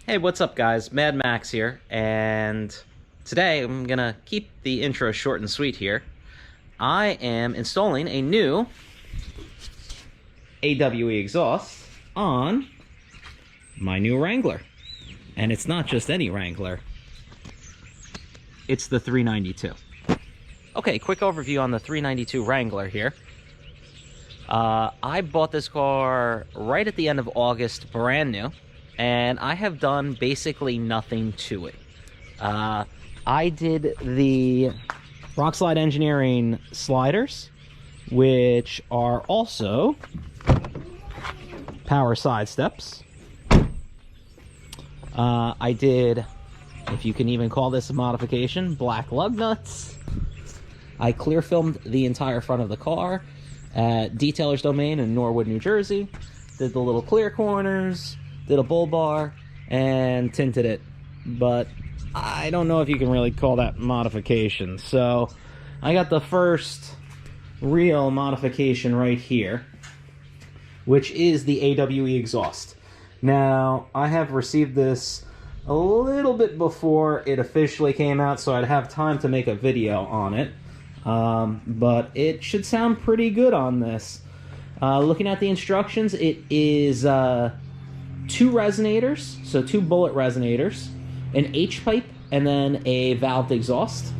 Hey, what's up guys? Mad Max here, and today I'm gonna keep the intro short and sweet here. I am installing a new AWE exhaust on my new Wrangler. And it's not just any Wrangler, it's the 392. Okay, quick overview on the 392 Wrangler here. I bought this car right at the end of August, brand new. And I have done basically nothing to it. I did the Rockslide Engineering sliders, which are also power side steps. I did, if you can even call this a modification, black lug nuts. I clear filmed the entire front of the car at Detailer's Domain in Norwood, New Jersey. Did the little clear corners, did a bull bar, and tinted it. But I don't know if you can really call that modification. So I got the first real modification right here, which is the AWE exhaust. Now, I have received this a little bit before it officially came out, so I'd have time to make a video on it. But it should sound pretty good on this. Looking at the instructions, it is two resonators, so two bullet resonators, an H-pipe, and then a valved exhaust.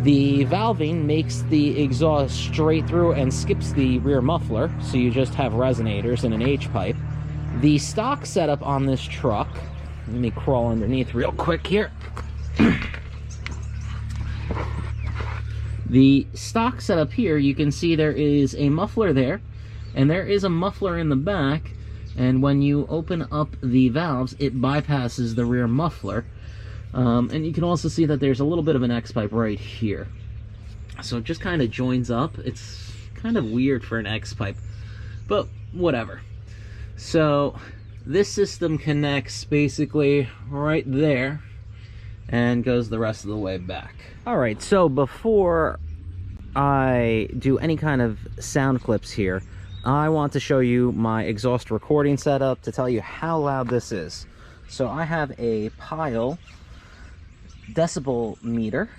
The valving makes the exhaust straight through and skips the rear muffler, so you just have resonators and an H-pipe. The stock setup on this truck, let me crawl underneath real quick here. The stock setup here, you can see there is a muffler there, and there is a muffler in the back. And when you open up the valves, it bypasses the rear muffler. And you can also see that there's a little bit of an X-pipe right here. So it just kind of joins up. It's kind of weird for an X-pipe, but whatever. So this system connects basically right there and goes the rest of the way back. All right, so before I do any kind of sound clips here, I want to show you my exhaust recording setup to tell you how loud this is. So I have a Pile decibel meter.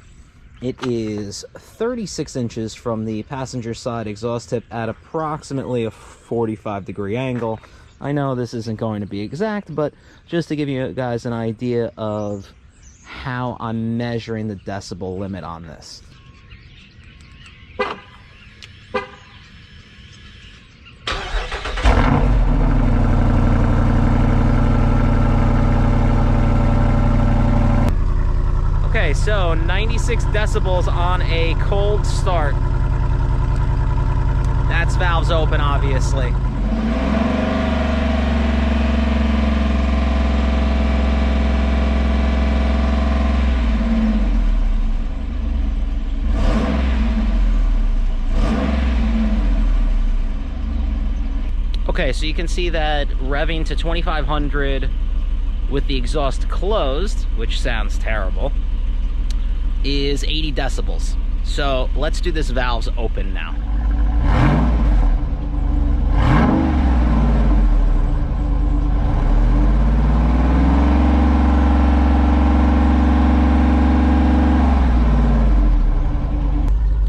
It is 36 inches from the passenger side exhaust tip at approximately a 45-degree angle. I know this isn't going to be exact, but just to give you guys an idea of how I'm measuring the decibel limit on this. Okay, so 96 decibels on a cold start. That's valves open, obviously. Okay, so you can see that revving to 2500 with the exhaust closed, which sounds terrible, is 80 decibels. So let's do this valves open now.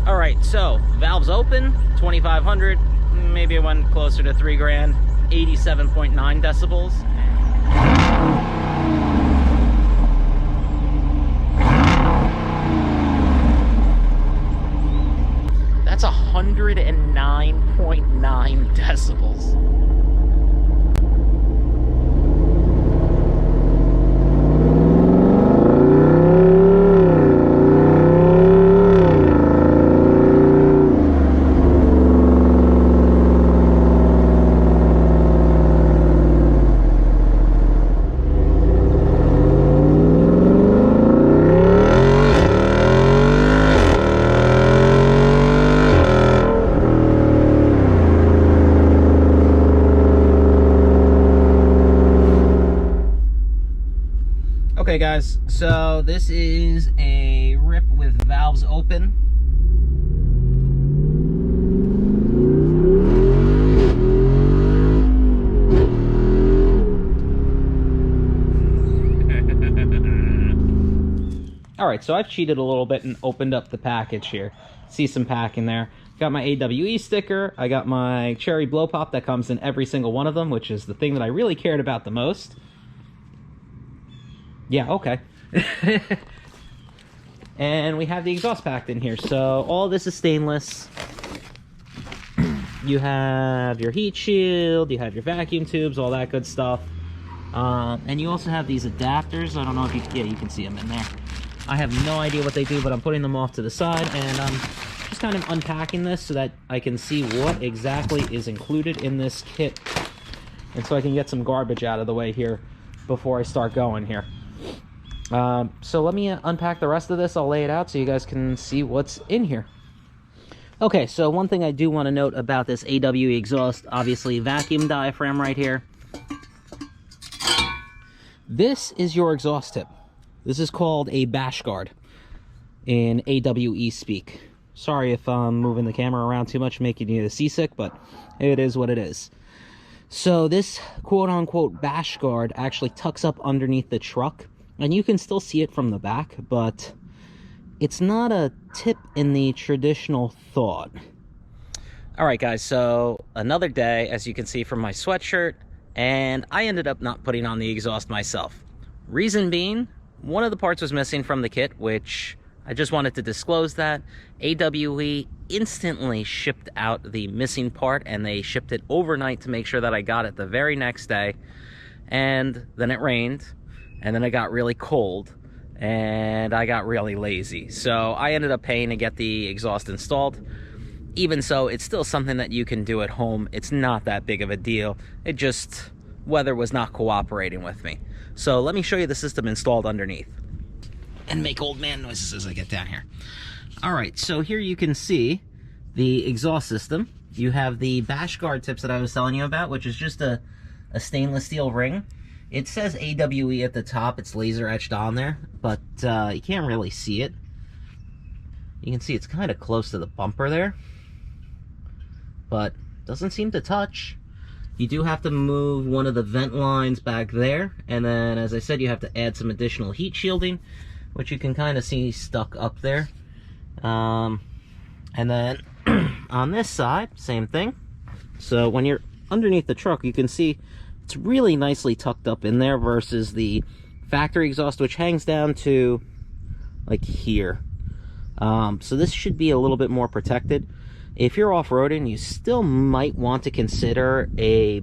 All right, so valves open, 2500, maybe it went closer to 3 grand, 87.9 decibels. That's 109.9 decibels. Okay guys, so this is a rip with valves open. All right, so I've cheated a little bit and opened up the package here. See some pack in there. Got my AWE sticker. I got my cherry blow pop that comes in every single one of them, which is the thing that I really cared about the most. Yeah, okay. And we have the exhaust packed in here. So all this is stainless. You have your heat shield, you have your vacuum tubes, all that good stuff. And you also have these adapters. I don't know if you, yeah, you can see them in there. I have no idea what they do, but I'm putting them off to the side, and I'm just kind of unpacking this so that I can see what exactly is included in this kit, and so I can get some garbage out of the way here before I start going here. So let me unpack the rest of this. I'll lay it out so you guys can see what's in here. Okay, so one thing I do want to note about this AWE exhaust, obviously vacuum diaphragm right here. This is your exhaust tip. This is called a bash guard in AWE speak. Sorry if I'm moving the camera around too much, making you seasick, but it is what it is. So this quote-unquote bash guard actually tucks up underneath the truck, and you can still see it from the back, but it's not a tip in the traditional thought. All right, guys, so another day, as you can see from my sweatshirt, and I ended up not putting on the exhaust myself. Reason being, one of the parts was missing from the kit, which I just wanted to disclose that. AWE instantly shipped out the missing part, and they shipped it overnight to make sure that I got it the very next day. And then it rained, and then it got really cold, and I got really lazy. So I ended up paying to get the exhaust installed. Even so, it's still something that you can do at home. It's not that big of a deal. It just, weather was not cooperating with me. So let me show you the system installed underneath and make old man noises as I get down here. All right, so here you can see the exhaust system. You have the bash guard tips that I was telling you about, which is just a stainless steel ring. It says AWE at the top. It's laser etched on there, but you can't really see it. You can see it's kind of close to the bumper there, but doesn't seem to touch. You do have to move one of the vent lines back there, and then, as I said, you have to add some additional heat shielding, which you can kind of see stuck up there. And then on this side, same thing. So when you're underneath the truck, you can see it's really nicely tucked up in there versus the factory exhaust, which hangs down to like here. So this should be a little bit more protected. If you're off-roading, you still might want to consider a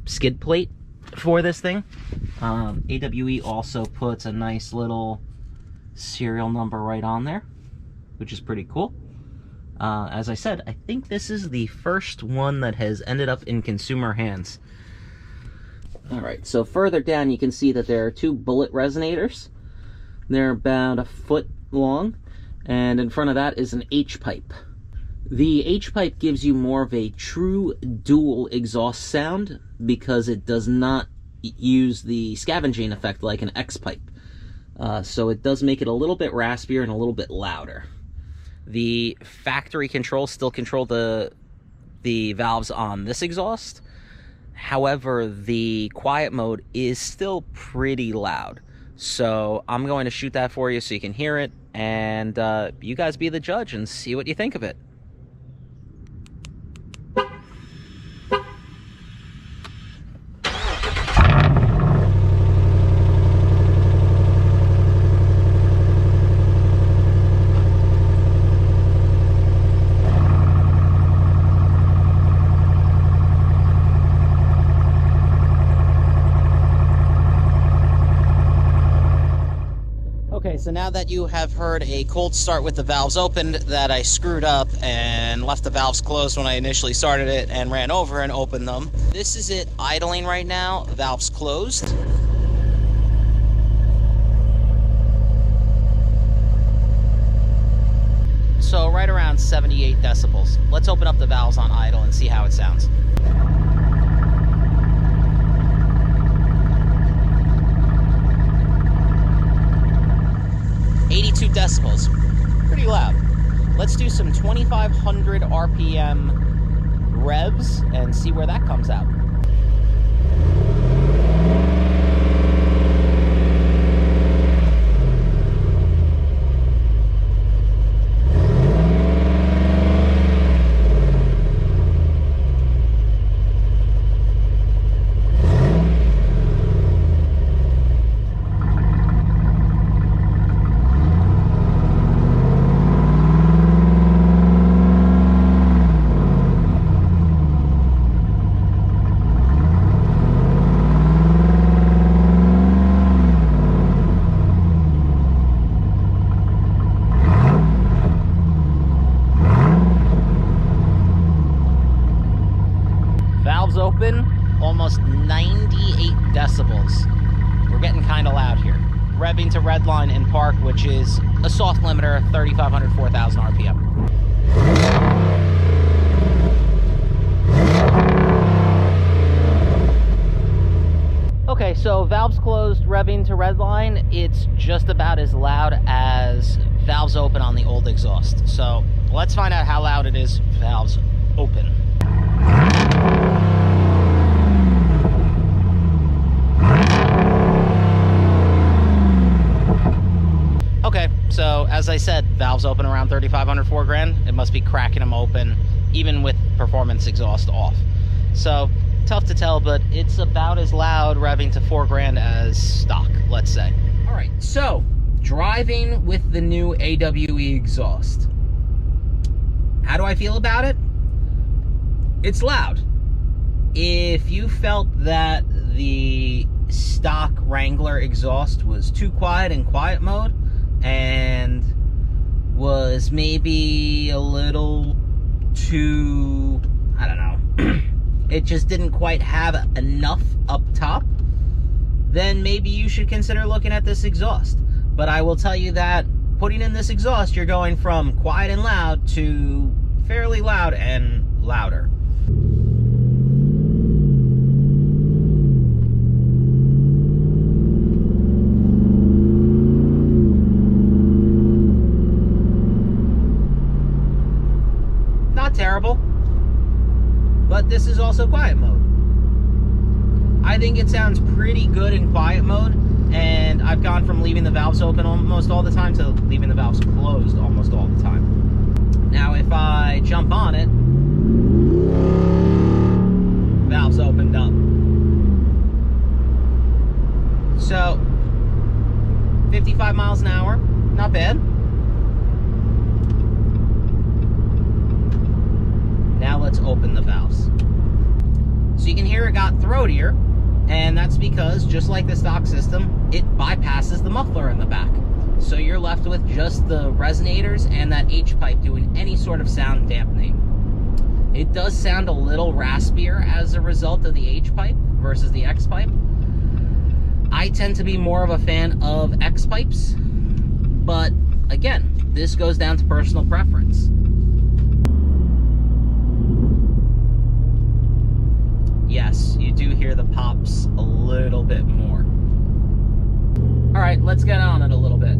skid plate for this thing. AWE also puts a nice little serial number right on there, which is pretty cool. As I said, I think this is the first one that has ended up in consumer hands. All right, so further down you can see that there are two bullet resonators. They're about a foot long, and in front of that is an H-pipe. The H-pipe gives you more of a true dual exhaust sound because it does not use the scavenging effect like an X-pipe. So it does make it a little bit raspier and a little bit louder. The factory controls still control the valves on this exhaust. However, the quiet mode is still pretty loud. So I'm going to shoot that for you so you can hear it, and you guys be the judge and see what you think of it. So now that you have heard a cold start with the valves opened, that I screwed up and left the valves closed when I initially started it and ran over and opened them. This is it idling right now, valves closed. So right around 78 decibels. Let's open up the valves on idle and see how it sounds. 82 decibels, pretty loud. Let's do some 2,500 RPM revs and see where that comes out. vehicles. We're getting kind of loud here. Revving to redline in park, which is a soft limiter, 3,500, 4,000 RPM. Okay, so valves closed, revving to redline. It's just about as loud as valves open on the old exhaust. So let's find out how loud it is valves open. Okay, so as I said, valves open around 3,500, 4 grand. It must be cracking them open, even with performance exhaust off. So tough to tell, but it's about as loud revving to 4 grand as stock, let's say. All right, so driving with the new AWE exhaust. How do I feel about it? It's loud. If you felt that the stock Wrangler exhaust was too quiet in quiet mode and was maybe a little too, I don't know, it just didn't quite have enough up top, then maybe you should consider looking at this exhaust. But I will tell you that putting in this exhaust, you're going from quiet and loud to fairly loud and louder. Not terrible, but this is also quiet mode. I think it sounds pretty good in quiet mode, and I've gone from leaving the valves open almost all the time to leaving the valves closed almost all the time. Now if I jump on it, valves opened up. So 55 miles an hour, not bad. Now let's open the valves. So you can hear it got throatier, and that's because, just like the stock system, it bypasses the muffler in the back. So you're left with just the resonators and that H-pipe doing any sort of sound dampening. It does sound a little raspier as a result of the H-pipe versus the X-pipe. I tend to be more of a fan of X-pipes, but again, this goes down to personal preference. Yes, you do hear the pops a little bit more. All right, let's get on it a little bit.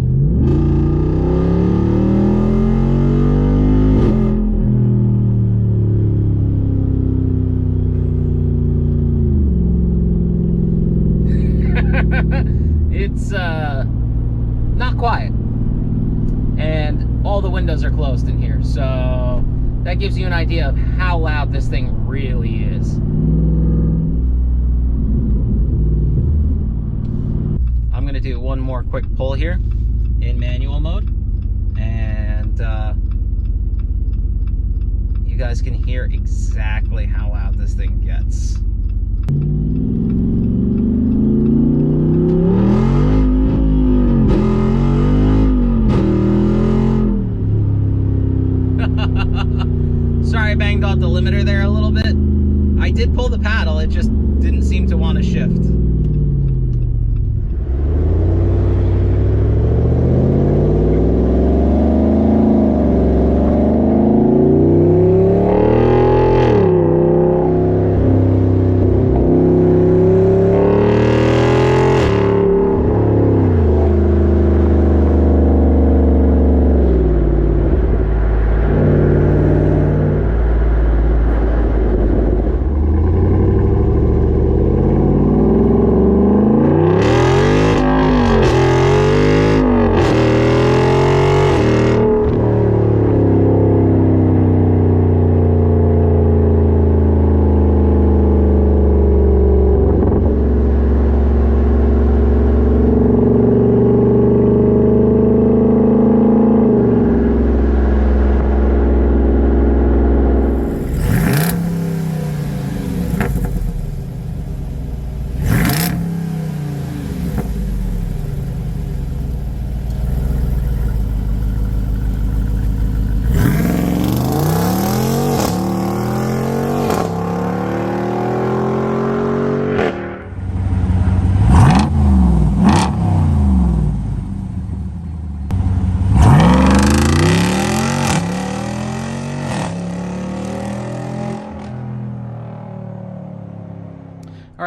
It's not quiet, and all the windows are closed in here, so that gives you an idea of how loud this thing really is. I'm gonna do one more quick pull here in manual mode, and you guys can hear exactly how loud this thing gets. Sorry I banged off the limiter there a little bit. I did pull the paddle, it just didn't seem to want to shift.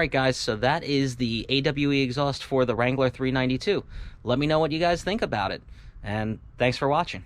Alright guys, so that is the AWE exhaust for the Wrangler 392. Let me know what you guys think about it, and thanks for watching.